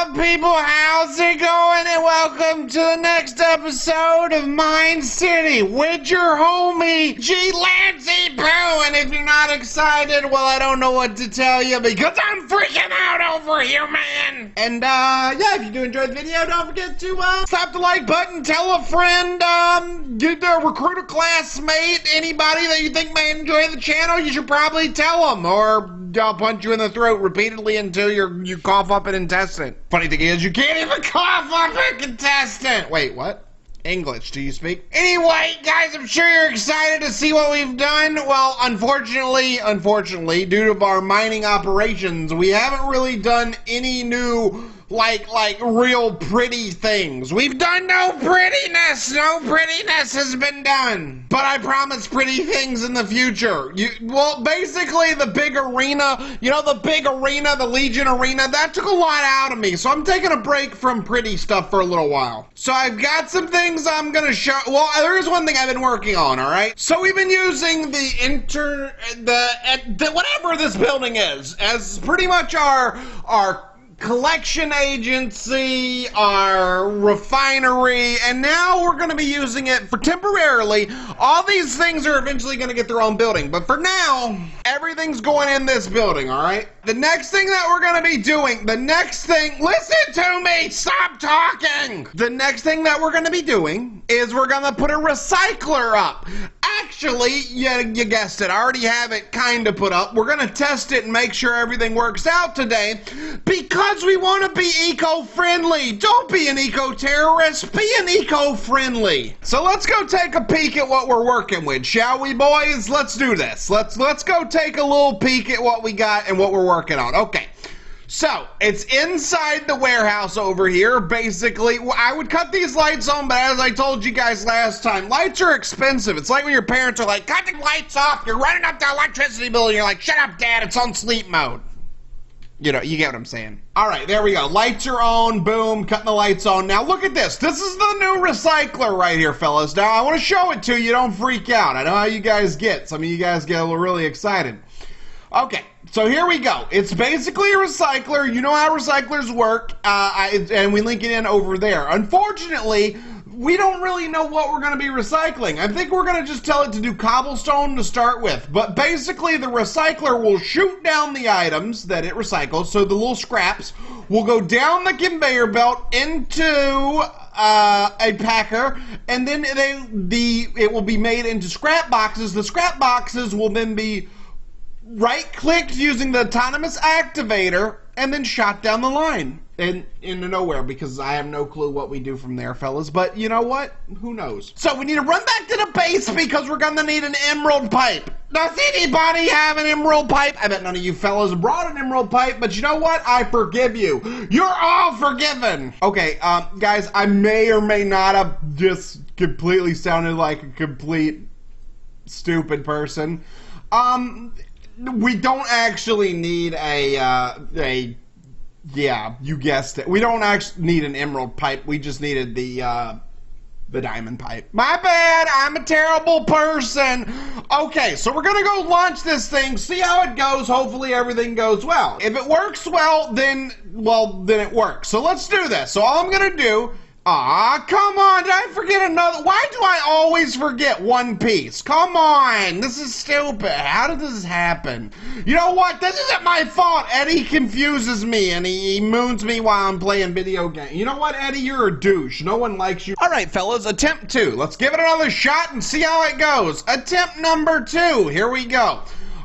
up, people? How's it going? And welcome to the next episode of MineCity with your homie, Lanceypooh. And if you're not excited, well, I don't know what to tell you because I'm freaking out over here, man. And, yeah, if you do enjoy the video, don't forget to, slap the like button, tell a friend, recruit a classmate, anybody that you think may enjoy the channel, you should probably tell them, or I'll punch you in the throat repeatedly until you cough up an intestine. Funny thing is, you can't even cough up a contestant. Wait, what? English, do you speak? Anyway, guys, I'm sure you're excited to see what we've done. Well, unfortunately, due to our mining operations, we haven't really done any new, like real pretty things. We've done no prettiness. No prettiness has been done. But I promise pretty things in the future. Well, basically, the big arena, the Legion Arena, that took a lot out of me. So I'm taking a break from pretty stuff for a little while. So I've got some things I'm gonna show. Well, there is one thing I've been working on, all right? So we've been using the whatever this building is as pretty much our collection agency, our refinery, and now we're going to be using it for temporarily. All these things are eventually going to get their own building, but for now, everything's going in this building, all right? The next thing that we're going to be doing, listen to me, stop talking! The next thing that we're going to be doing is we're going to put a recycler up. Actually, you guessed it, I already have it kind of put up. We're going to test it and make sure everything works out today because we want to be eco-friendly. Don't be an eco-terrorist, be an eco-friendly. So let's go take a peek at what we're working with, shall we, boys? Let's do this. Let's go take a little peek at what we got and what we're working on. Okay. So, it's inside the warehouse over here. Basically, I would cut these lights on, but as I told you guys last time, lights are expensive. It's like when your parents are like, cut the lights off, you're running up the electricity bill, and you're like, shut up, Dad, it's on sleep mode. You know, you get what I'm saying. All right, there we go. Lights are on, boom, cutting the lights on. Now, look at this. This is the new recycler right here, fellas. Now, I want to show it to you. Don't freak out. I know how you guys get. Some of you guys get really excited. Okay. So here we go. It's basically a recycler. You know how recyclers work, and we link it in over there. Unfortunately, we don't really know what we're going to be recycling. I think we're going to just tell it to do cobblestone to start with. But basically, the recycler will shoot down the items that it recycles, so the little scraps will go down the conveyor belt into a packer, and then it will be made into scrap boxes. The scrap boxes will then be right-clicked using the autonomous activator and then shot down the line and into nowhere because I have no clue what we do from there, fellas. But you know what? Who knows? So we need to run back to the base because we're gonna need an emerald pipe. Does anybody have an emerald pipe? I bet none of you fellas brought an emerald pipe, but you know what? I forgive you. You're all forgiven. Okay, guys, I may or may not have just completely sounded like a complete stupid person. We don't actually need yeah, you guessed it. We don't actually need an emerald pipe. We just needed the diamond pipe. My bad, I'm a terrible person. Okay, so we're gonna go launch this thing, see how it goes. Hopefully everything goes well. If it works well, then it works. So let's do this. So all I'm gonna do, come on, did I forget another? Why do I always forget one piece? Come on, this is stupid. How did this happen? You know what? This isn't my fault. Eddie confuses me and he moons me while I'm playing video games. You know what, Eddie? You're a douche. No one likes you. All right, fellas, attempt 2. Let's give it another shot and see how it goes. Attempt number 2. Here we go.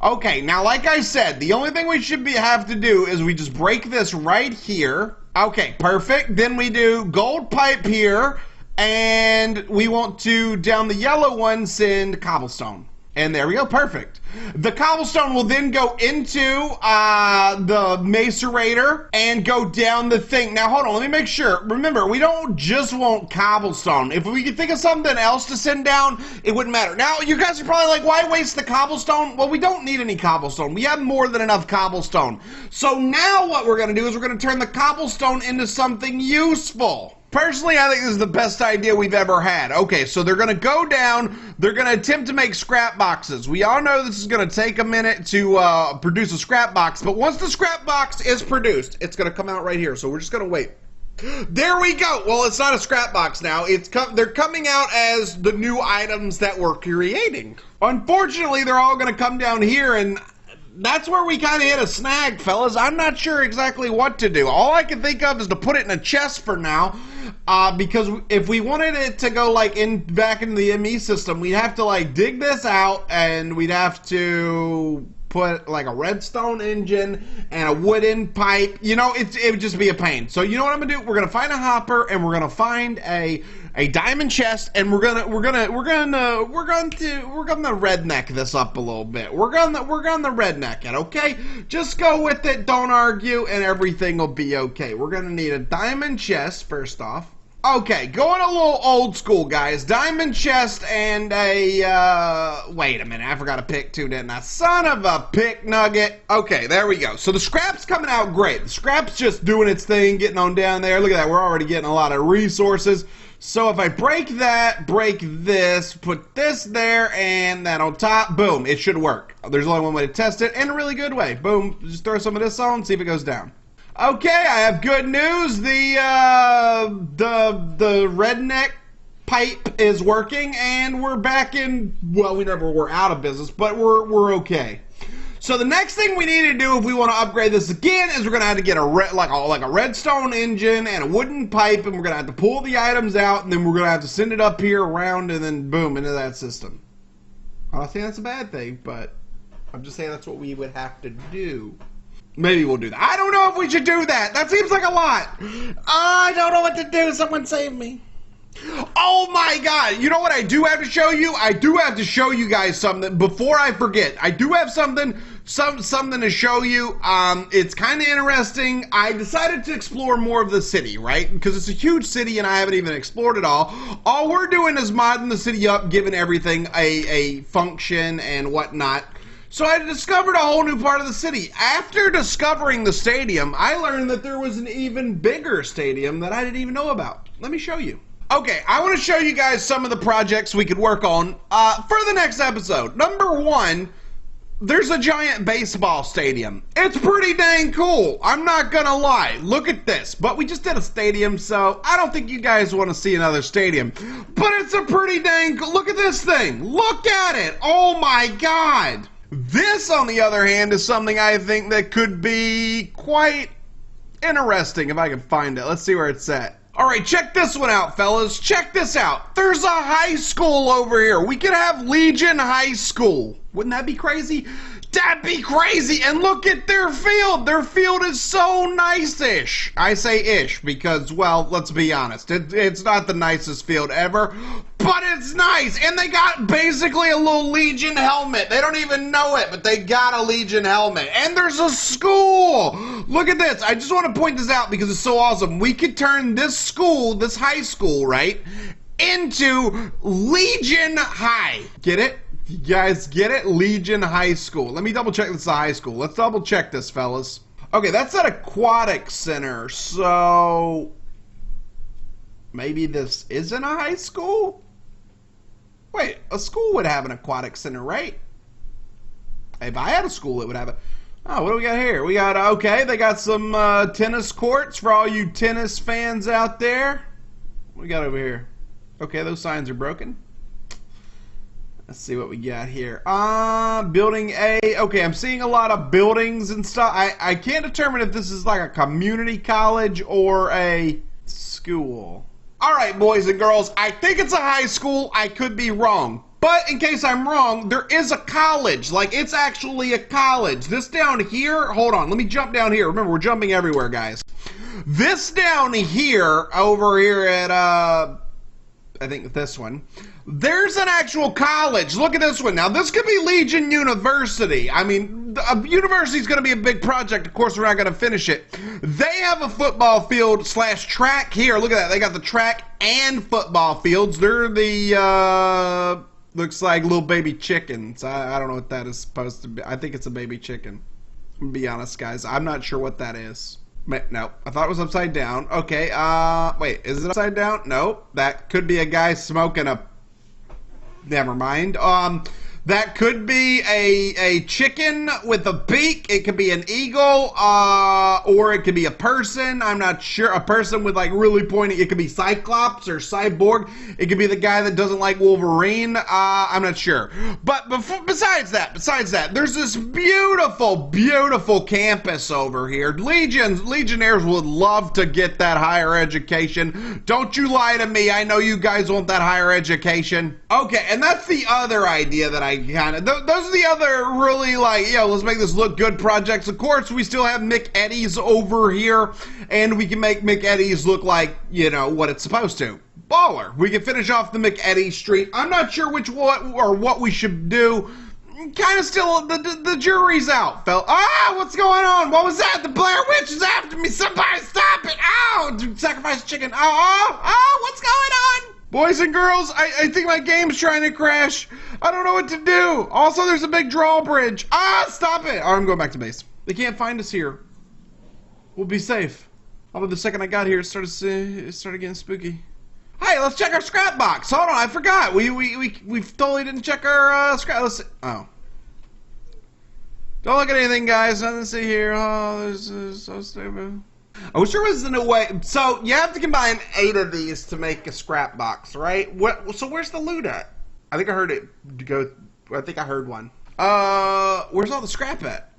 Okay, now like I said, the only thing we should have to do is we just break this right here. Okay, perfect. Then we do gold pipe here, and we want to, down the yellow one, send cobblestone. And there we go, perfect. The cobblestone will then go into the macerator and go down the thing. Now, hold on, let me make sure. Remember, we don't just want cobblestone. If we could think of something else to send down, it wouldn't matter. Now, you guys are probably like, why waste the cobblestone? Well, we don't need any cobblestone. We have more than enough cobblestone. So now what we're going to do is we're going to turn the cobblestone into something useful. Personally, I think this is the best idea we've ever had. Okay, so they're going to go down. They're going to attempt to make scrap boxes. We all know this is going to take a minute to produce a scrap box, but once the scrap box is produced, it's going to come out right here. So we're just going to wait. There we go. Well, it's not a scrap box now. They're coming out as the new items that we're creating. Unfortunately, they're all going to come down here, and that's where we kind of hit a snag, fellas. I'm not sure exactly what to do. All I can think of is to put it in a chest for now, because if we wanted it to go like back into the ME system, we'd have to like dig this out, and we'd have to put like a redstone engine and a wooden pipe. You know, it would just be a pain. So you know what I'm gonna do? We're gonna find a hopper, and we're gonna find a diamond chest, and we're gonna redneck this up a little bit. We're gonna redneck it, okay? Just go with it, don't argue, and everything will be okay. We're gonna need a diamond chest first off. Okay, going a little old school, guys. Diamond chest and a, wait a minute, I forgot a pick too, didn't I? Son of a pick nugget. Okay, there we go. So the scrap's coming out great. The scrap's just doing its thing, getting on down there. Look at that, we're already getting a lot of resources. So if I break that, break this, put this there, and that on top, boom, it should work. There's only one way to test it, and a really good way. Boom, just throw some of this on, see if it goes down. Okay, I have good news. The redneck pipe is working, and we're back in, well, we never were out of business, but we're okay. So the next thing we need to do if we want to upgrade this again is we're going to have to get like a redstone engine and a wooden pipe, and we're going to have to pull the items out, and then we're going to have to send it up here around and then boom into that system. I'm not saying that's a bad thing, but I'm just saying that's what we would have to do. Maybe we'll do that. I don't know if we should do that. That seems like a lot. I don't know what to do. Someone save me. Oh my god. You know what I do have to show you? I do have to show you guys something before I forget. I do have something to show you. It's kind of interesting. I decided to explore more of the city, right? Because it's a huge city and I haven't even explored it all. All we're doing is modding the city up, giving everything a function and whatnot. So I discovered a whole new part of the city. After discovering the stadium, I learned that there was an even bigger stadium that I didn't even know about. Let me show you. Okay, I want to show you guys some of the projects we could work on for the next episode. Number one, there's a giant baseball stadium. It's pretty dang cool. I'm not gonna lie. Look at this. But we just did a stadium, so I don't think you guys want to see another stadium. But it's a pretty dang cool. Look at this thing. Look at it. Oh my god. This, on the other hand, is something I think that could be quite interesting if I can find it. Let's see where it's at. All right, check this one out, fellas. Check this out. There's a high school over here. We could have Legion High School. Wouldn't that be crazy? That'd be crazy. And look at their field. Their field is so nice-ish. I say ish because, well, let's be honest. It's not the nicest field ever, but it's nice. And they got basically a little Legion helmet. They don't even know it, but they got a Legion helmet. And there's a school. Look at this. I just want to point this out because it's so awesome. We could turn this school, this high school, right, into Legion High. Get it? You guys get it? Legion High School. Let me double check this is a high school. Let's double check this, fellas. Okay, that's an aquatic center, so maybe this isn't a high school? Wait, a school would have an aquatic center, right? If I had a school, it would have it. Oh, what do we got here? We got, okay, they got some tennis courts for all you tennis fans out there. What we got over here? Okay, those signs are broken. Let's see what we got here. Building A. Okay, I'm seeing a lot of buildings and stuff. I can't determine if this is like a community college or a school. All right, boys and girls. I think it's a high school. I could be wrong. But in case I'm wrong, there is a college. Like, it's actually a college. This down here, hold on. Let me jump down here. Remember, we're jumping everywhere, guys. This down here, over here at, I think this one. There's an actual college. Look at this one. Now, this could be Legion University. I mean, a university is going to be a big project. Of course, we're not going to finish it. They have a football field / track here. Look at that. They got the track and football fields. They're the, looks like little baby chickens. I don't know what that is supposed to be. I think it's a baby chicken. I'm going to be honest, guys. I'm not sure what that is. No, I thought it was upside down. Okay, wait, is it upside down? No, that could be a guy smoking a... Never mind. That could be a chicken with a beak. It could be an eagle, or it could be a person. I'm not sure. A person with like really pointy. It could be Cyclops or Cyborg. It could be the guy that doesn't like Wolverine. I'm not sure. But besides that, there's this beautiful campus over here. Legionnaires would love to get that higher education. Don't you lie to me. I know you guys want that higher education. Okay, and that's the other idea that I kind of, those are the other really like, let's make this look good projects. Of course, we still have McEddie's over here, and we can make McEddie's look like, what it's supposed to. Baller. We can finish off the McEddie Street. I'm not sure what we should do. Kind of still, the jury's out, fella. What's going on? What was that? The Blair Witch is after me. Somebody stop it. Sacrifice chicken. What's going on? Boys and girls, I think my game's trying to crash. I don't know what to do. Also, there's a big drawbridge. Stop it. I'm going back to base. They can't find us here. We'll be safe. Although the second I got here, it started getting spooky. Hey, let's check our scrap box. Hold on, I forgot. We totally didn't check our scrap. Let's see. Oh. Don't look at anything, guys. Nothing to see here. There's so stupid. I wish there was a way. So you have to combine 8 of these to make a scrap box, right? So where's the loot at? I think I heard it go. I think I heard one. Where's all the scrap at?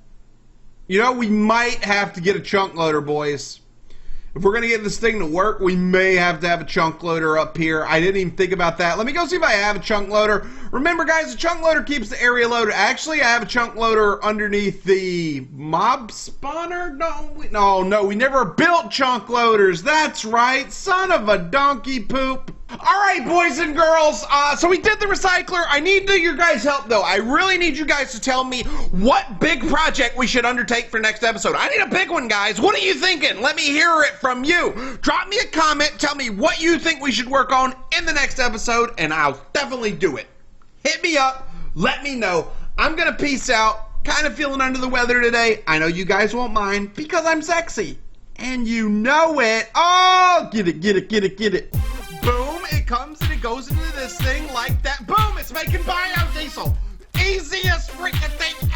We might have to get a chunk loader, boys. If we're gonna get this thing to work, we may have to have a chunk loader up here. I didn't even think about that. Let me go see if I have a chunk loader. Remember, guys, the chunk loader keeps the area loaded. Actually, I have a chunk loader underneath the mob spawner. No, we never built chunk loaders. That's right, son of a donkey poop. All right, boys and girls, so we did the recycler. I need your guys' help, though. I really need you guys to tell me what big project we should undertake for next episode. I need a big one, guys. What are you thinking? Let me hear it from you. Drop me a comment. Tell me what you think we should work on in the next episode, and I'll definitely do it. Hit me up. Let me know. I'm going to peace out. Kind of feeling under the weather today. I know you guys won't mind because I'm sexy. And you know it. Oh, get it. Boom, it comes and it goes into this thing like that. Boom, it's making buyout diesel. Easiest freaking thing